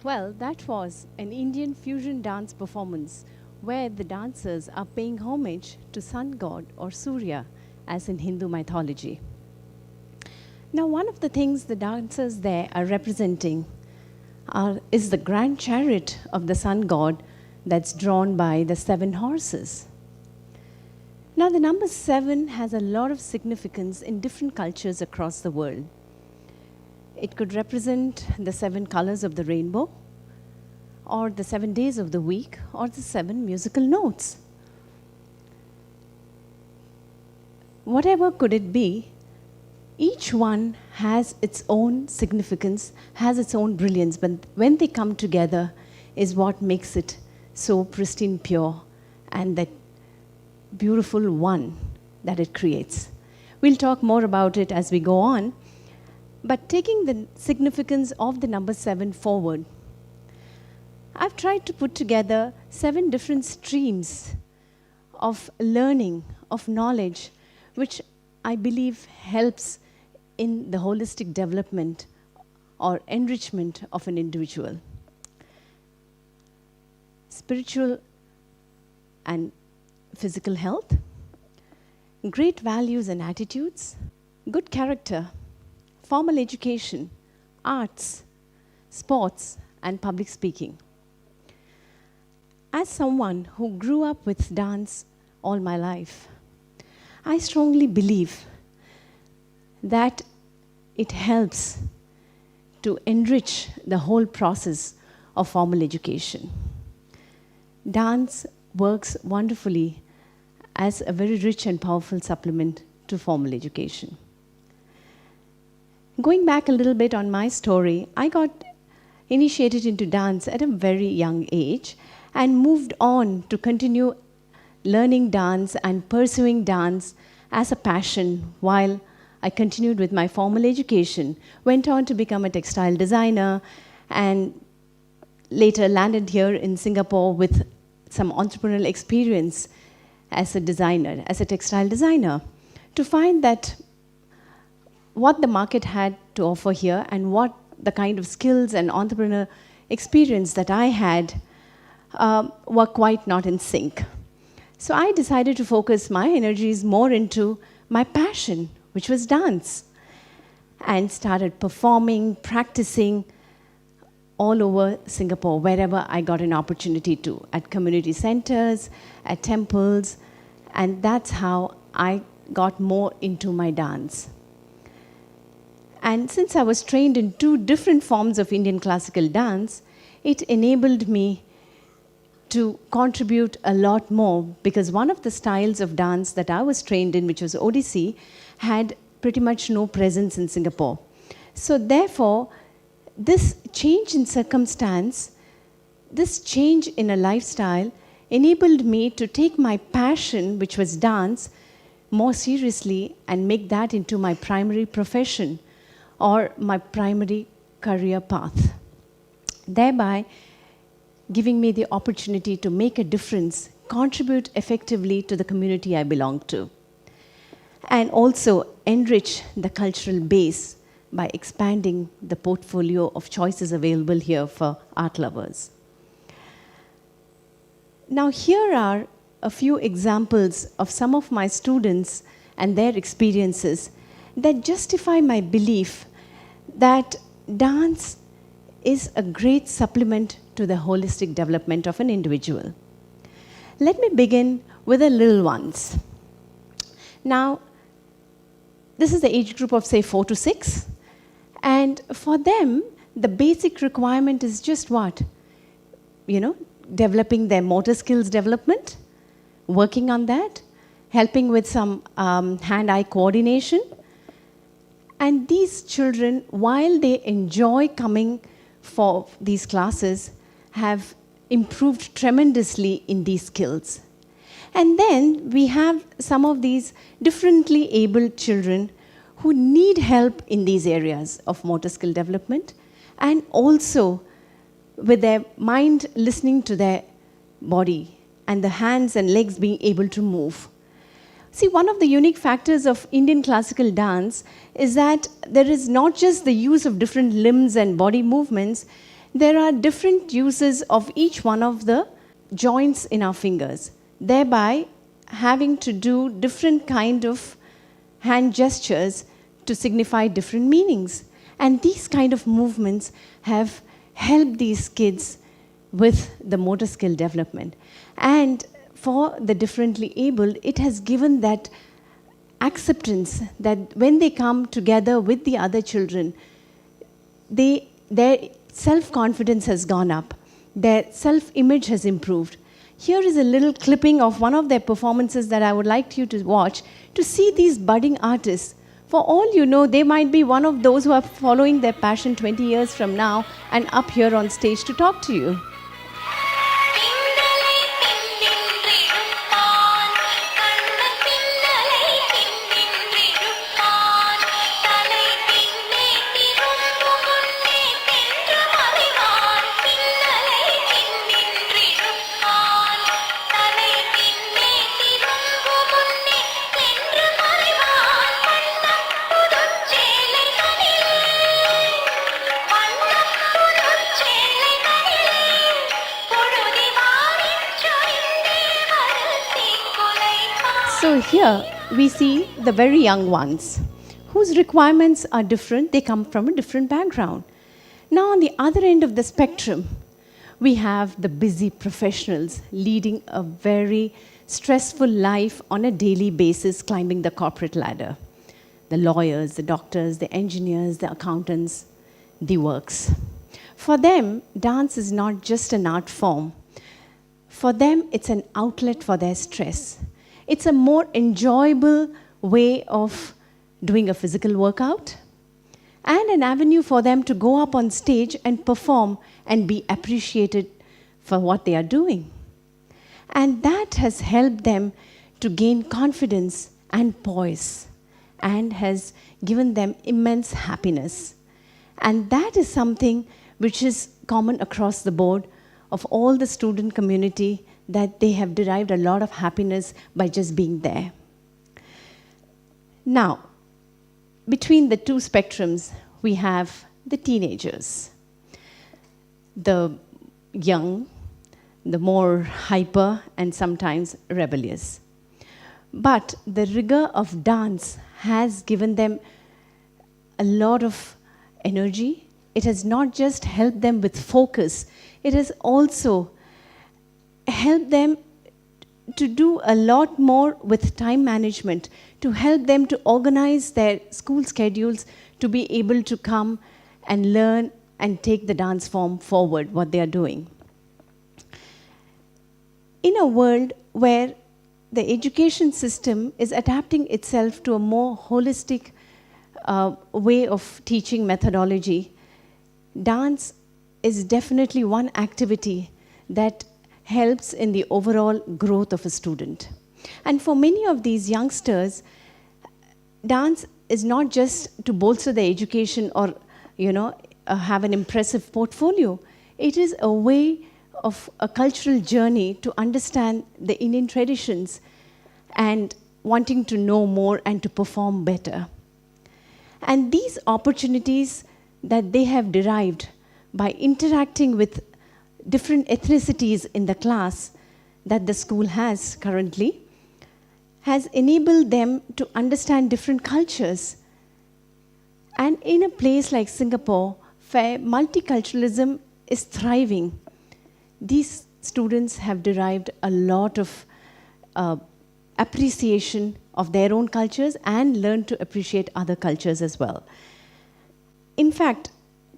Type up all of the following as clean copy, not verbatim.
Well, that was an Indian fusion dance performance where the dancers are paying homage to sun god or Surya, as in Hindu mythology. Now, one of the things the dancers there are representing is the grand chariot of the sun god that's drawn by the 7 horses. Now, the number 7 has a lot of significance in different cultures across the world. It could represent the 7 colors of the rainbow, or the 7 days of the week, or the 7 musical notes. Whatever could it be, each one has its own significance, has its own brilliance, but when they come together is what makes it so pristine pure and that beautiful one that it creates. We'll talk more about it as we go on, but taking the significance of the number 7 forward, I've tried to put together 7 different streams of learning, of knowledge, which I believe helps in the holistic development or enrichment of an individual. Spiritual and physical health, great values and attitudes, good character, formal education, arts, sports, and public speaking. As someone who grew up with dance all my life, I strongly believe that it helps to enrich the whole process of formal education. Dance works wonderfully as a very rich and powerful supplement to formal education. Going back a little bit on my story, I got initiated into dance at a very young age and moved on to continue learning dance and pursuing dance as a passion while I continued with my formal education, went on to become a textile designer, and later landed here in Singapore with some entrepreneurial experience as a designer, as a textile designer, to find that what the market had to offer here and what the kind of skills and entrepreneur experience that I had were quite not in sync. So I decided to focus my energies more into my passion, which was dance, and started performing, practicing all over Singapore, wherever I got an opportunity to, at community centers, at temples, and that's how I got more into my dance. And since I was trained in 2 different forms of Indian classical dance, it enabled me to contribute a lot more, because one of the styles of dance that I was trained in, which was Odissi, had pretty much no presence in Singapore. So therefore, this change in circumstance, this change in a lifestyle, enabled me to take my passion, which was dance, more seriously and make that into my primary profession or my primary career path, thereby giving me the opportunity to make a difference, contribute effectively to the community I belong to, and also enrich the cultural base by expanding the portfolio of choices available here for art lovers. Now, here are a few examples of some of my students and their experiences that justify my belief that dance is a great supplement to the holistic development of an individual. Let me begin with the little ones. Now, this is the age group of, say, 4 to 6. And for them, the basic requirement is just what? Developing their motor skills development, working on that, helping with some hand-eye coordination. And these children, while they enjoy coming for these classes, have improved tremendously in these skills. And then we have some of these differently abled children who need help in these areas of motor skill development, and also with their mind listening to their body and the hands and legs being able to move. See, one of the unique factors of Indian classical dance is that there is not just the use of different limbs and body movements, there are different uses of each one of the joints in our fingers, thereby having to do different kind of hand gestures to signify different meanings. And these kind of movements have helped these kids with the motor skill development. And for the differently abled, it has given that acceptance that when they come together with the other children, their self-confidence has gone up, their self-image has improved. Here is a little clipping of one of their performances that I would like you to watch to see these budding artists. For all you know, they might be one of those who are following their passion 20 years from now and up here on stage to talk to you. So here we see the very young ones whose requirements are different. They come from a different background. Now on the other end of the spectrum, we have the busy professionals leading a very stressful life on a daily basis, climbing the corporate ladder. The lawyers, the doctors, the engineers, the accountants, the works. For them, dance is not just an art form. For them, it's an outlet for their stress. It's a more enjoyable way of doing a physical workout and an avenue for them to go up on stage and perform and be appreciated for what they are doing. And that has helped them to gain confidence and poise and has given them immense happiness. And that is something which is common across the board of all the student community, that they have derived a lot of happiness by just being there. Now, between the two spectrums, we have the teenagers. The young, the more hyper and sometimes rebellious. But the rigor of dance has given them a lot of energy. It has not just helped them with focus, it has also help them to do a lot more with time management, to help them to organize their school schedules to be able to come and learn and take the dance form forward, what they are doing. In a world where the education system is adapting itself to a more holistic way of teaching methodology, dance is definitely one activity that helps in the overall growth of a student. And for many of these youngsters, dance is not just to bolster their education or, have an impressive portfolio. It is a way of a cultural journey to understand the Indian traditions and wanting to know more and to perform better. And these opportunities that they have derived by interacting with different ethnicities in the class that the school has currently has enabled them to understand different cultures. And in a place like Singapore, where multiculturalism is thriving, these students have derived a lot of appreciation of their own cultures and learned to appreciate other cultures as well. In fact,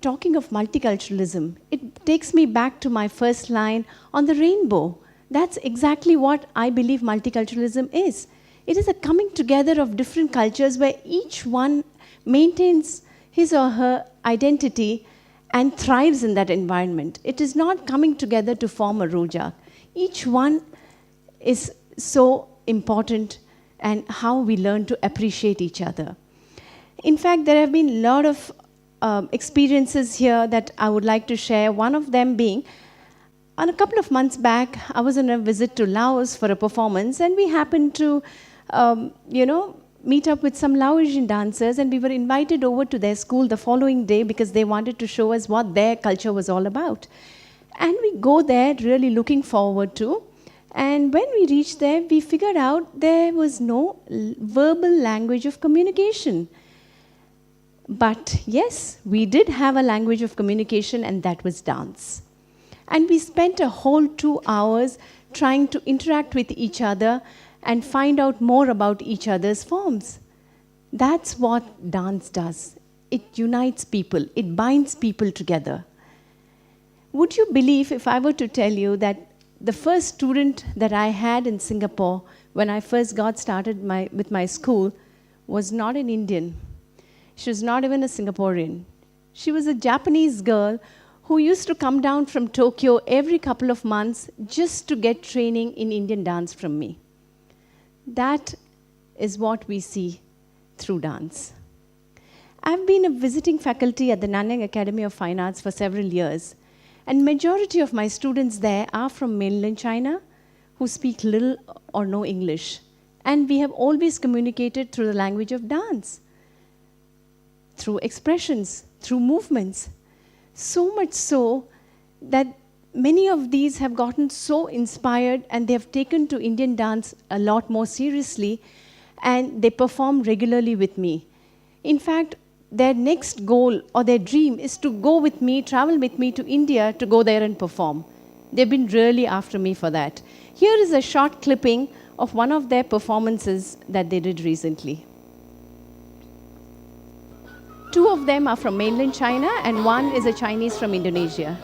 talking of multiculturalism, it takes me back to my first line on the rainbow. That's exactly what I believe multiculturalism is. It is a coming together of different cultures where each one maintains his or her identity and thrives in that environment. It is not coming together to form a rojak. Each one is so important, and how we learn to appreciate each other. In fact, there have been a lot of experiences here that I would like to share. One of them being, on a couple of months back, I was on a visit to Laos for a performance, and we happened to meet up with some Laotian dancers, and we were invited over to their school the following day because they wanted to show us what their culture was all about. And we go there really looking forward to. And when we reached there, we figured out there was no verbal language of communication. But yes, we did have a language of communication, and that was dance. And we spent a whole 2 hours trying to interact with each other and find out more about each other's forms. That's what dance does. It unites people, it binds people together. Would you believe if I were to tell you that the first student that I had in Singapore when I first got started with my school was not an Indian. She was not even a Singaporean. She was a Japanese girl who used to come down from Tokyo every couple of months just to get training in Indian dance from me. That is what we see through dance. I've been a visiting faculty at the Nanyang Academy of Fine Arts for several years, and majority of my students there are from mainland China who speak little or no English. And we have always communicated through the language of dance, through expressions, through movements. So much so that many of these have gotten so inspired and they have taken to Indian dance a lot more seriously, and they perform regularly with me. In fact, their next goal or their dream is to go with me, travel with me to India to go there and perform. They've been really after me for that. Here is a short clipping of one of their performances that they did recently. 2 of them are from mainland China, and 1 is a Chinese from Indonesia.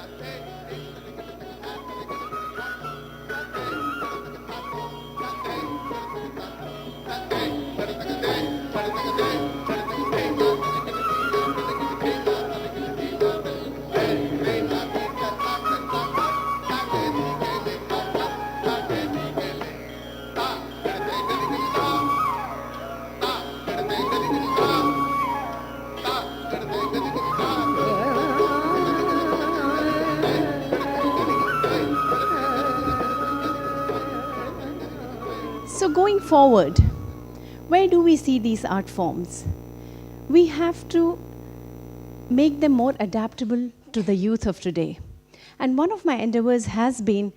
So going forward, where do we see these art forms? We have to make them more adaptable to the youth of today. And one of my endeavors has been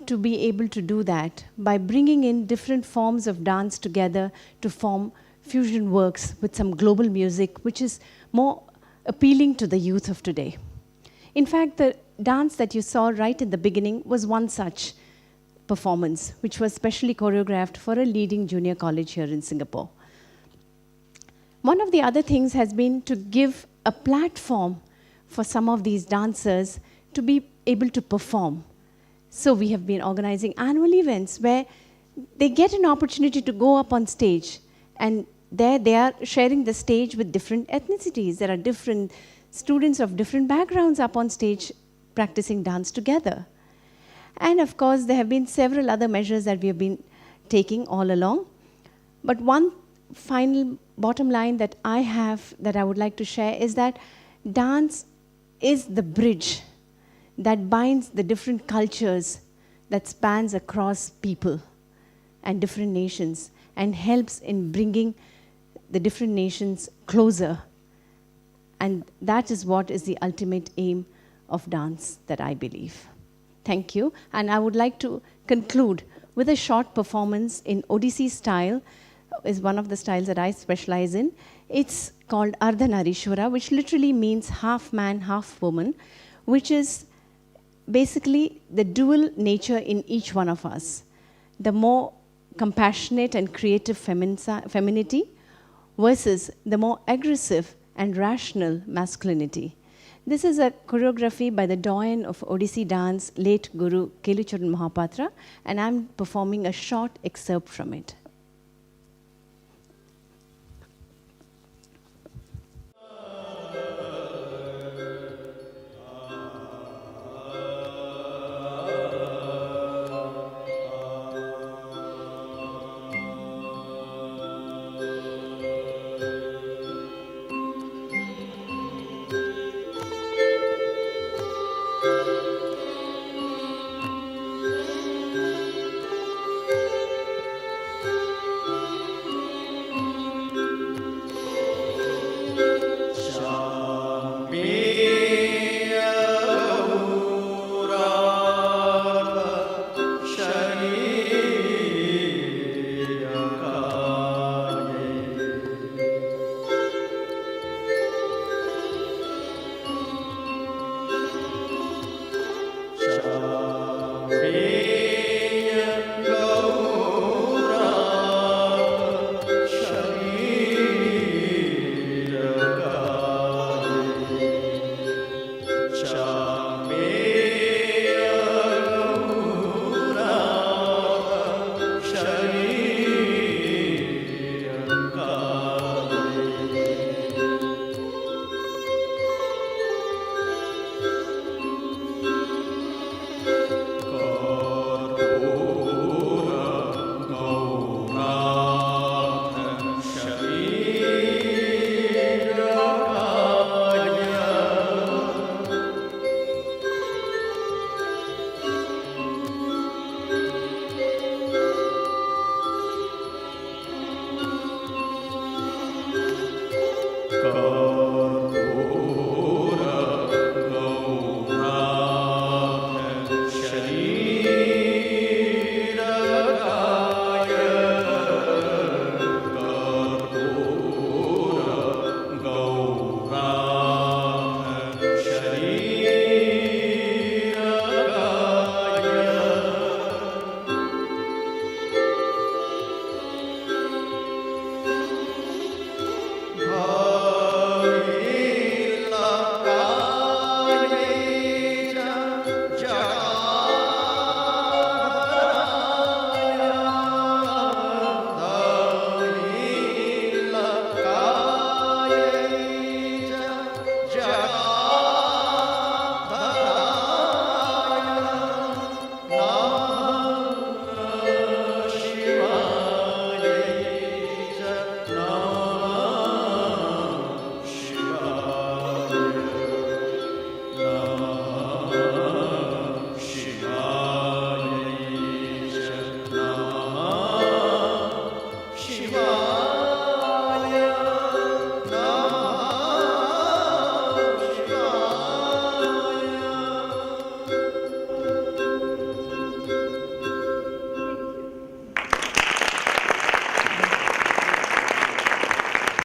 to be able to do that by bringing in different forms of dance together to form fusion works with some global music, which is more appealing to the youth of today. In fact, the dance that you saw right in the beginning was one such performance, which was specially choreographed for a leading junior college here in Singapore. One of the other things has been to give a platform for some of these dancers to be able to perform. So we have been organizing annual events where they get an opportunity to go up on stage, and there they are sharing the stage with different ethnicities. There are different students of different backgrounds up on stage practicing dance together. And of course, there have been several other measures that we have been taking all along. But one final bottom line that I have that I would like to share is that dance is the bridge that binds the different cultures that spans across people and different nations and helps in bringing the different nations closer. And that is what is the ultimate aim of dance that I believe. Thank you. And I would like to conclude with a short performance in Odissi style, is one of the styles that I specialize in. It's called Ardhanarishwara, which literally means half man, half woman, which is basically the dual nature in each one of us. The more compassionate and creative femininity versus the more aggressive and rational masculinity. This is a choreography by the doyen of Odissi dance, late Guru Kelucharan Mahapatra, and I'm performing a short excerpt from it.